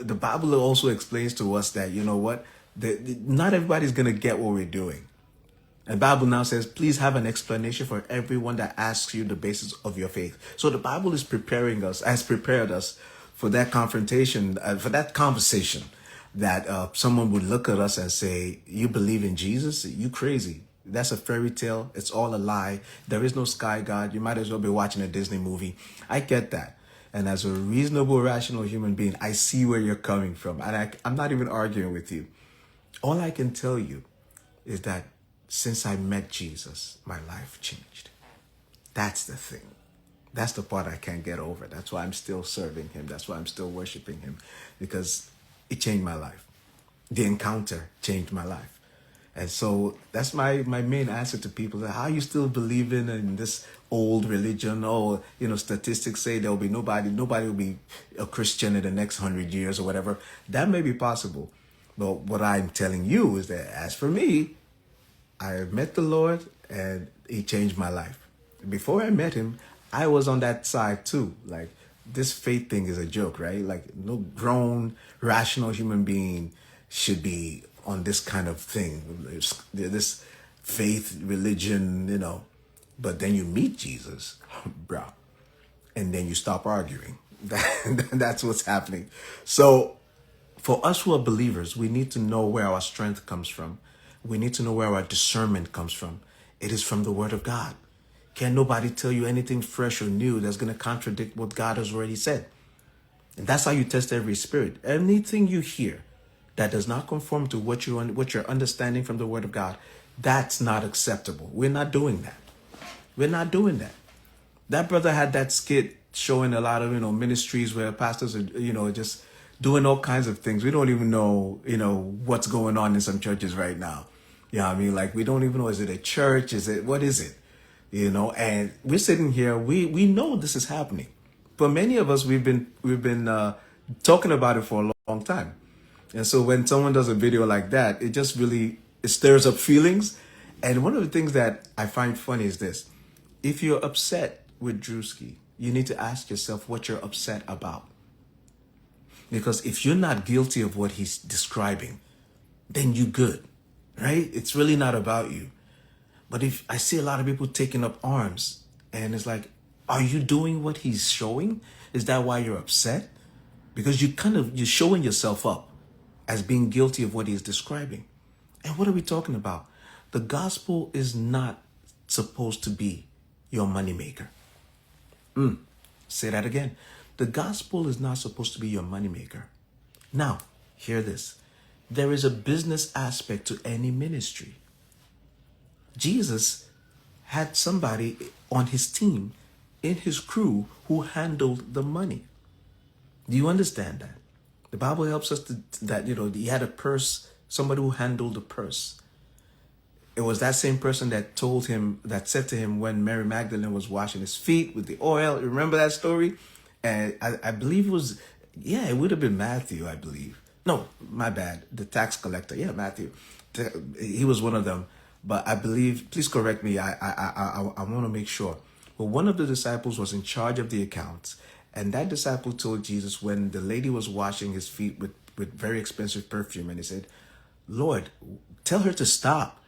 the Bible also explains to us that, you know what, not everybody's going to get what we're doing. The Bible now says, please have an explanation for everyone that asks you the basis of your faith. So the Bible is preparing us, has prepared us for that confrontation, for that conversation, that someone would look at us and say, you believe in Jesus? You crazy. That's a fairy tale. It's all a lie. There is no sky god. You might as well be watching a Disney movie. I get that. And as a reasonable, rational human being, I see where you're coming from. And I'm not even arguing with you. All I can tell you is that since I met Jesus, my life changed. That's the thing. That's the part I can't get over. That's why I'm still serving him. That's why I'm still worshiping him, because it changed my life. The encounter changed my life. And so that's my main answer to people. How you still believing in this old religion? Oh, you know, statistics say there will be nobody will be a Christian in the next 100 years or whatever. That may be possible. But what I'm telling you is that as for me, I met the Lord and he changed my life. Before I met him, I was on that side too. Like, this faith thing is a joke, right? Like, no grown, rational human being should be on this kind of thing, this faith, religion, you know. But then you meet Jesus, bro, and then you stop arguing. That's what's happening. So for us who are believers, we need to know where our strength comes from. We need to know where our discernment comes from. It is from the Word of God. Can nobody tell you anything fresh or new that's going to contradict what God has already said? And that's how you test every spirit. Anything you hear that does not conform to what you're understanding from the Word of God, that's not acceptable. We're not doing that. We're not doing that. That brother had that skit showing a lot of, you know, ministries where pastors are, you know, just doing all kinds of things. We don't even know, you know, what's going on in some churches right now. You know what I mean? Like, we don't even know, is it a church? What is it? You know, and we're sitting here, we know this is happening. For many of us, we've been talking about it for a long time. And so when someone does a video like that, it just really, it stirs up feelings. And one of the things that I find funny is this. If you're upset with Drewski, you need to ask yourself what you're upset about. Because if you're not guilty of what he's describing, then you good, right? It's really not about you. But if I see a lot of people taking up arms, and it's like, are you doing what he's showing? Is that why you're upset? Because you're showing yourself up as being guilty of what he's describing. And what are we talking about? The gospel is not supposed to be your moneymaker. Say that again. The gospel is not supposed to be your moneymaker. Now, hear this. There is a business aspect to any ministry. Jesus had somebody on his team, in his crew, who handled the money. Do you understand that? The Bible helps us that, you know, he had a purse, somebody who handled the purse. It was that same person that said to him when Mary Magdalene was washing his feet with the oil. Remember that story? And I believe it would have been Matthew, I believe. No, my bad. The tax collector. Yeah, Matthew. He was one of them. But I believe, please correct me. I want to make sure. But one of the disciples was in charge of the accounts. And that disciple told Jesus when the lady was washing his feet with very expensive perfume, and he said, Lord, tell her to stop.